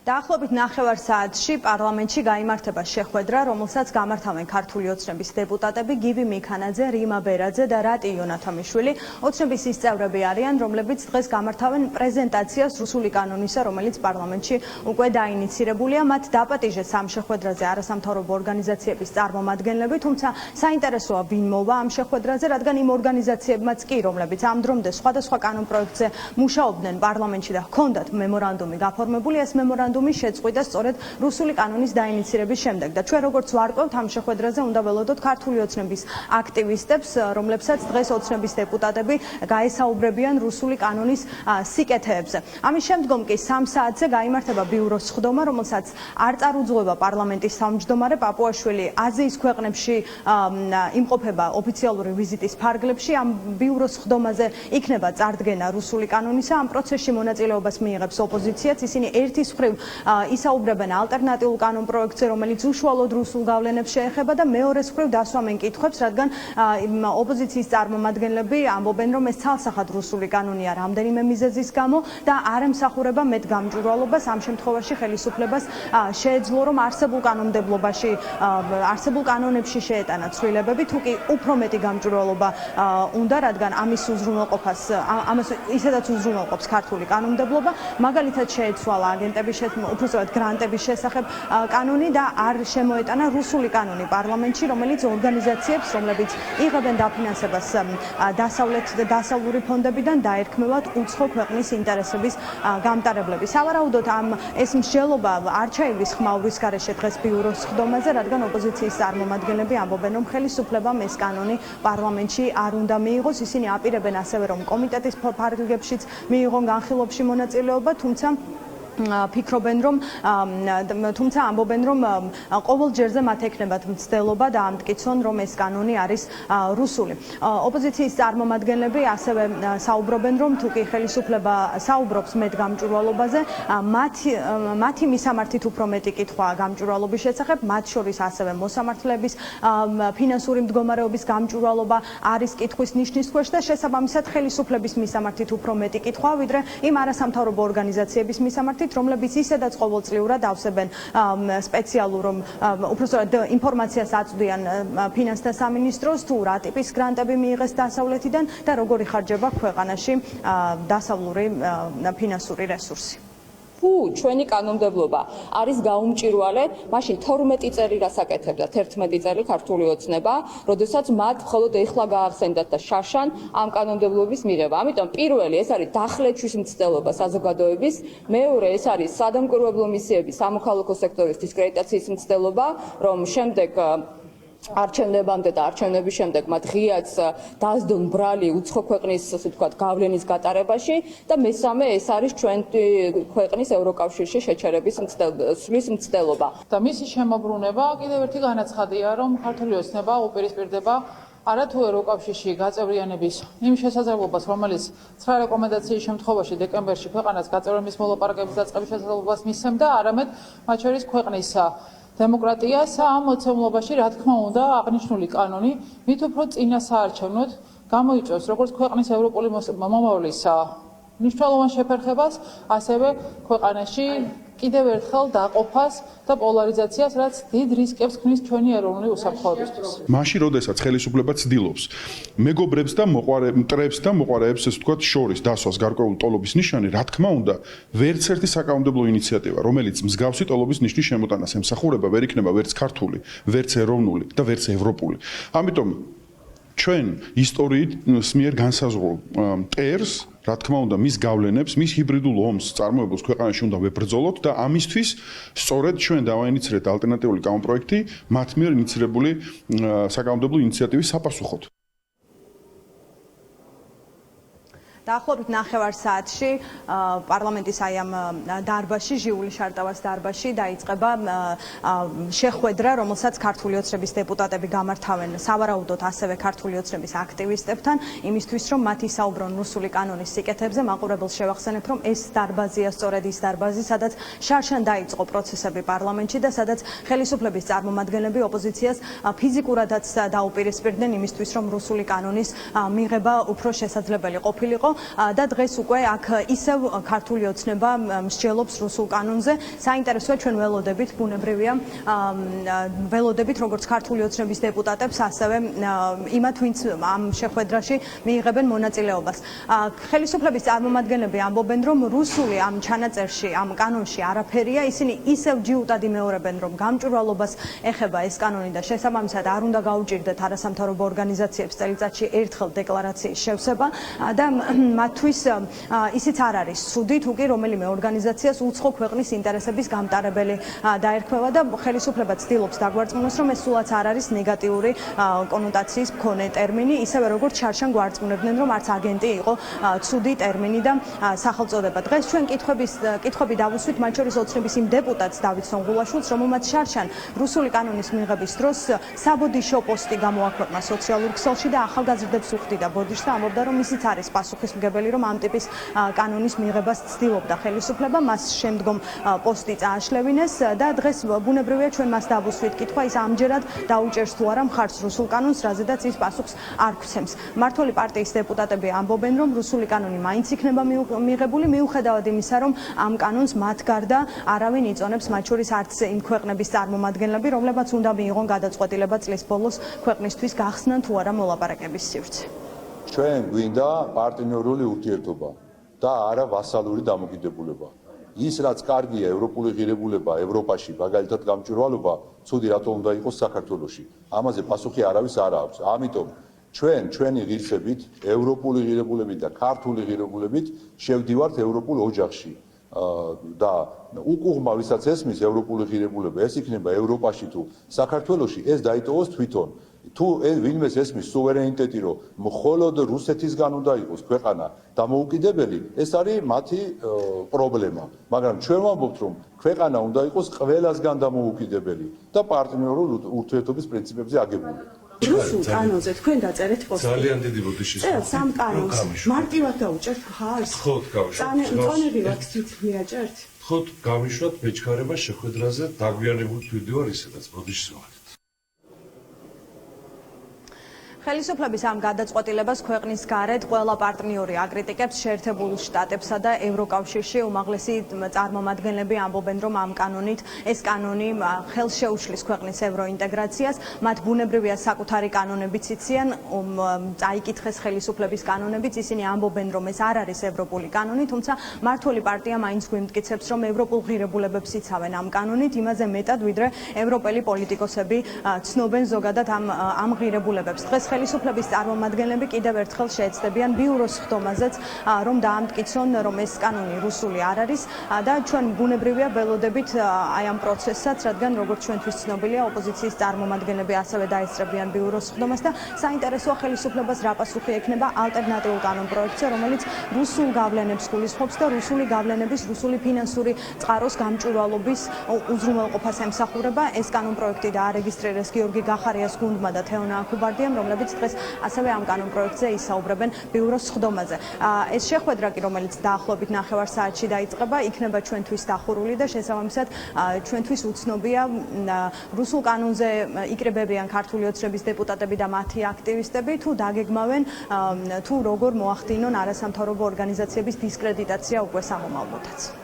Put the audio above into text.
დაახლოებით 9 საათში პარლამენტში გაიმართება შეხვედრა, რომელსაც გამართავენ ქართული ოცნების დეპუტატები გივი მიქანაძე, რიმა ბერაძე და რატი იონათამიშვილი. ოცნების ის წევრები არიან, რომლებიც დღეს გამართავენ პრეზენტაციას რუსული კანონისა, რომელიც პარლამენტში უკვე დაინიცირებულია. მათ დაპატიჟეს ამ შეხვედრაზე არასამთავრობო ორგანიზაციების წარმომადგენლები, თუმცა საინტერესოა ვინ მოვა ამ შეხვედრაზე, რადგან იმ ორგანიზაციებმაც კი, რომლებიც ამ დრომდე სხვადასხვა კანონ პროექტზე მუშაობდნენ პარლამენტში და ჰქონდათ მემორანდუმი გაფორმებული, ეს მემორანდუმი შეწყვიტა სწორედ რუსული კანონის დაინიცირების შემდეგ და ჩვენ როგორც ვარკვევთ ამ შეხვედრაზე უნდა ველოდოთ ქართული ოცნების აქტივისტებს, რომლებსაც დღეს ოცნების დეპუტატები გაესაუბრებიან რუსული კანონის სიკეთეებზე. ამის შემდგომ კი 3 საათზე გაიმართება ბიუროს სხდომა, რომელსაც არ წარუძღვება პარლამენტის თავმჯდომარე. პაპუაშვილი აზიის ქვეყნებში იმყოფება ოფიციალური ვიზიტის ფარგლებში. ამ ბიუროს სხდომაზე იქნება წარდგენა რუსული კანონისა. ამ პროცესში მონაწილეობას მიიღებს ოპოზიციაც. ისინი ერთის მხრივ ისაუბრებენ ალტერნატიულ კანონ პროექტზე, რომელიც უშუალოდ რუსულ გავლენებს შეეხება და მეორეს მხრივ დასვამენ კითხვებს, რადგან ოპოზიციის წარმომადგენლები ამბობენ, რომ ეს ცალსახად რუსული კანონია რამდენიმე მიზეზის გამო და არ ემსახურება მეტ გამჭვირვალობას. ამ შემთხვევაში ხელისუფლებას შეეძლო, რომ არსებულ კანონებში შეეტანა ცვლილებები, თუ კი უფრო მეტი გამჭვირვალობა უნდა, რადგან ამას ისედაც უზრუნველყოფს ქართული კანონმდებლობა, მაგალითად შეეცვალა აგენტების უბრალოდ გრანტების შესახებ კანონი და არ შემოეტანა რუსული კანონი პარლამენტში, რომელიც ორგანიზაციებს, რომლებიც იღებენ დაფინანსებას დასავლური ფონდებიდან, დაერქმევათ უცხო ქვეყნის ინტერესების გამტარებლები. სავარაუდოდ ეს მსჯელობა არ ჩაივლის ხმაურის გარეშე დღეს ბიუროს სხდომაზე, რადგან ოპოზიციის წარმომადგენლები ამბობენ, რომ ხელისუფლებამ ეს კანონი პარლამენტში არ უნდა მიიღოს. ისინი აპირებენ ასევე, რომ კომიტეტის ფარგლებშიც მიიღონ განხილვებში მონაწილეობა, თუმცა ამბობენ, რომ ყოველ ჯერზე მათ ექნებათ მცდელობა და ამტკიცონ, რომ ეს კანონი არის რუსული. ოპოზიციის წარმომადგენლები ასევე საუბრობენ, რომ თუ კი ხელისუფლება საუბრობს მეტ გამჭვირვალობაზე, მათი მისამართით უფრო მეტი კითხვაა გამჭვირვალობის შესახებ, მათ შორის ასევე მოსამართლეების ფინანსური მდგომარეობის გამჭვირვალობა არის კითხვის ნიშნის ქვეშ და შესაბამისად ხელისუფლების მისამართით უფრო მეტი კითხვაა, ვიდრე იმ არასამთავრობო ორგანიზაციების მისამართით, რომლებიც ისედაც ყოველწლიურად ავსებენ სპეციალურ უბრალოდ ინფორმაციას აწვდიან ფინანსთა სამინისტროს, თუ რა ტიპის გრანტები მიიღეს დასავლეთიდან და როგორ იხარჯება ქვეყანაში დასავლური ფინანსური რესურსი. Თუ ჩვენი კანონმდებლობა არის გაუმჭირვალე, მაშინ 12 წელი რას აკეთებდა 11 წელი ქართული ოცნება, როდესაც მათ მხოლოდ ეხლა გაახსენდათ და შარშან ამ კანონმდებლობის მიღება. ამიტომ პირველი ეს არის დახლეთვის მცდელობა საზოგადოების, მეორე ეს არის სადამკვირვებლო მისიების სამოქალაქო სექტორის დისკრედიტაციის მცდელობა, რომ შემდეგ არჩევნებამდე და არჩევნების შემდეგ მათ ღიაც დასდონ ბრალი უცხო ქვეყნის, ასე ვთქვათ, გავლენის გატარებაში და მესამე ეს არის ჩვენი ქვეყნის ევროკავშირში შეჩერების მცდელობა. და მისი შემოbrunება კიდევ ერთი განაცხადია, რომ ქართული ოცნება უპირისპირდება არათუ ევროკავშირში გაწევრიანების იმ შესაძლებლობას, რომელიც 9 რეკომენდაციის შემთხვევაში დეკემბერში ქვეყანას გაწევრიანების მოლაპარაკების დაწყების შესაძლებლობას მისცემდა, არამედ მათ შორის ქვეყნის დემოკრატიას ამ მოცემულობაში, რა თქმა უნდა, აღნიშნული კანონი მით უფრო წინა საარჩევნოდ გამოიწვევს როგორც ქვეყნის ევროპული მომავლის მნიშვნელოვან შეფერხებას, ასევე ქვეყანაში კიდევ ერთხელ დაყოფას და პოლარიზაციას, რაც დიდ რისკებს ქმნის ჩვენი ეროვნული უსაფრთხოებისთვის. მაშინ, როდესაც ხელისუფლება ცდილობს მეგობრებს და მტრებს და მოყვარეებს, ასე ვთქვათ, შორის დასვას გარკვეული ტოლობის ნიშანი, რა თქმა უნდა, ვერც ერთი საკანონმდებლო ინიციატივა, რომელიც მსგავსი ტოლობის ნიშნის შემოტანას ემსახურება, ვერ იქნება ვერც ქართული, ვერც ეროვნული და ვერც ევროპული. ამიტომ ჩვენ ისტორიით მიერ განსაზღვრულ მტერს, რა თქმა უნდა, მის გავლენებს, მის ჰიბრიდულ ომს წარმოებულს ქვეყანაში უნდა ვებრძოლოთ და ამისთვის სწორედ ჩვენ დავაინიცირეთ ალტერნატიული კანონპროექტი მათ მიერ ინიცირებული საკანონმდებლო ინიციატივის საპასუხოდ. დაახლოებით 9 საათში პარლამენტის აი ამ დარბაზში, ჟიული შარტავას დარბაზში დაიწყება შეხვედრა, რომელსაც ქართული ოცნების დეპუტატები გამართავენ სავარაუდოდ ასევე ქართული ოცნების აქტივისტებთან, იმისთვის რომ მათ ისაუბრონ რუსული კანონის სიკეთეებზე. მაყურებელს შევახსენებთ, რომ ეს დარბაზია სწორედ ის დარბაზი, სადაც შარშან დაიწყო პროცესები პარლამენტში და სადაც ხელისუფლების წარმომადგენლები ოპოზიციას ფიზიკურადაც დაუპირისპირდნენ იმისთვის, რომ რუსული კანონის მიღება უფრო შესაძლებელი ყოფილიყო. და დღეს უკვე აქ ისევ ქართული ოცნება მსჯელობს რუსულ კანონზე. საინტერესოა ჩვენ ველოდებით, ბუნებრივია, ველოდებით როგორც ქართული ოცნების დეპუტატებს, ასევე იმათ, ვინც ამ შეხვედრაში მიიღებენ მონაწილეობას. ხელისუფლების წარმომადგენლები ამბობენ, რომ რუსული ამ ჩანაწერში, ამ კანონში არაფერია, ისინი ისევ ჯიუტად იმეორებენ, რომ გამჭვირვალობას ეხება ეს კანონი და შესაბამისად არ უნდა გაუჭირდეთ არასამთავრობო ორგანიზაციებს წელიწადში ერთხელ დეკლარაციის შევსება და მათთვის ისიც არ არის ცუდი, თუ კი რომელიმე ორგანიზაციას უცხო ქვეყნის ინტერესების გამტარებელი დაერქმევა და ხელისუფლება ცდილობს დაგვარწმუნოს, რომ ეს სულაც არ არის ნეგატიური კონოტაციის მქონე ტერმინი, ისევე როგორც შარშან გვარწმუნებდნენ, რომ არც აგენტი იყო ცუდი ტერმინი და სახელწოდება. დღეს ჩვენ კითხვები დავუსვით მათ შორის ოცნების იმ დეპუტატს დავით სონღულაშვილს, რომელმაც შარშან რუსული კანონის მიღების დროს საბოდიშო პოსტი გამოაქვეყნა სოციალურ ქსელში და ახალგაზრდებს უხდიდა ბოდიშს და ამბობდა, რომ ისიც არის პასუხისმგებელი, რომ ამ ტიპის კანონის მიღებას ცდილობდა ხელისუფლება, მას შემდგომ პოსტი წააშლევინეს და დღეს ბუნებრივია ჩვენ მას დავუსვით კითხვა, ის ამჯერად დაუჭერს თუ არა მხარს რუსულ კანონს, რაზედაც ის პასუხს არ გვცემს. მმართველი პარტიის დეპუტატები ამბობენ, რომ რუსული კანონი მაინც იქნება მიღებული, მიუხედავად იმისა, რომ ამ კანონს მათ გარდა არავინ იწონებს, მათ შორის არც იმ ქვეყნების წარმომადგენლები, რომლებმაც უნდა მიიღონ გადაწყვეტილება წლის ბოლოს ქვეყნისთვის გახსნან თუ არა მოლაპარაკების სივრცე. ჩვენ გვინდა პარტნიორული ურთიერთობა და არა ვასალური დამოკიდებულება. ის რაც კარგია ევროპული ღირებულება ევროპაში, მაგალითად გამჭვირვალობა, ცუდი რატო უნდა იყოს საქართველოში. ამაზე პასუხი არავის არ აქვს. ამიტომ ჩვენ ჩვენი ღირსებით, ევროპული ღირებულებით და ქართული ღირებულებით შევდივართ ევროპულ ოჯახში. და უკუღმა ვისაც ესმის ევროპული ღირებულება, ეს იქნება ევროპაში თუ საქართველოში, ეს დაიტოვოს თვითონ. თუ ვინმეს ესმის სუვერენიტეტი, რომ მხოლოდ რუსეთისგან უნდა იყოს ქვეყანა დამოუკიდებელი, ეს არის მათი პრობლემა. მაგრამ ჩვენ ვამბობთ, რომ ქვეყანა უნდა იყოს ყველასგან დამოუკიდებელი და პარტნიორულ ურთიერთობის პრინციპებზე აგებული. რუსულ კანონზე თქვენ დაწერეთ პოსტი. ძალიან დიდი ბოდიში. წერს ამ კანონს. მარტივად დავუჭერთ ხარს. ხოთ გავიშვათ. წონებივად თვით მიაჭერთ. ხოთ გავიშვათ ბეჭქარება შეხვედრაზე დაგვიანებული ვიდეო ისედაც ბოდიში ვარ. ხელისუფლების ამ გადაწყვეტილებას ქვეყნის გარეთ ყველა პარტნიორი აკრიტიკებს, შეერთებულ შტატებსა და ევროკავშირში უმაღლესი წარმომადგენლები ამბობენ, რომ ამ კანონით ეს კანონი ხელს შეუშლის ქვეყნის ევროინტეგრაციას, მათ ბუნებრივია საკუთარი კანონებიც იციან, წაიკითხეს ხელისუფლების კანონებიც, ისინი ამბობენ, რომ ეს არ არის ევროპული კანონი, თუმცა მმართველი პარტია მაინც გვიმტკიცებს, რომ ევროპულ ღირებულებებს იცავენ ამ კანონით, იმაზე მეტად ვიდრე ევროპელი პოლიტიკოსები ცნობენ ზოგადად ამ ღირებულებებს. დღეს ხელისუფლების წარმომადგენლები კიდევ ერთხელ შეეცდებიან ბიუროს ხდომაზეც, რომ დაამტკიცონ, რომ ეს კანონი რუსული არ არის და ჩვენ ბუნებრივია ველოდებით აი ამ პროცესსაც, რადგან როგორც ჩვენთვის ცნობილია, ოპოზიციის წარმომადგენლები ასევე დაესწრებიან ბიუროს ხდომას და საინტერესოა ხელისუფლებას რა პასუხი ექნება ალტერნატიულ კანონპროექტზე, რომელიც რუსულ გავლენებს გულისხმობს და რუსული გავლენების, რუსული ფინანსური წყაროს გამჭვირვალობის უზრუნველყოფას ემსახურება. ეს კანონპროექტი დაარეგისტრირეს გიორგი გახარიას გუნდმა და თეონა აქუბარდიამ, რომლებიც დღეს ასევე ამ კანონპროექტზე ისაუბრებენ ბიუროს ხდომაზე. ეს შეხვედრა კი, რომელიც დაახლოებით 9 საათში დაიწყება, იქნება ჩვენთვის დახურული და შესაბამისად ჩვენთვის უცნობია რუსულ კანონზე იკრიბებიან ქართული ოცნების დეპუტატები და მათი აქტივისტები, თუ დაგეგმავენ თუ როგორ მოახდინონ არასამთავრობო ორგანიზაციების დისკრედიტაცია უკვე სამომავლოდაც.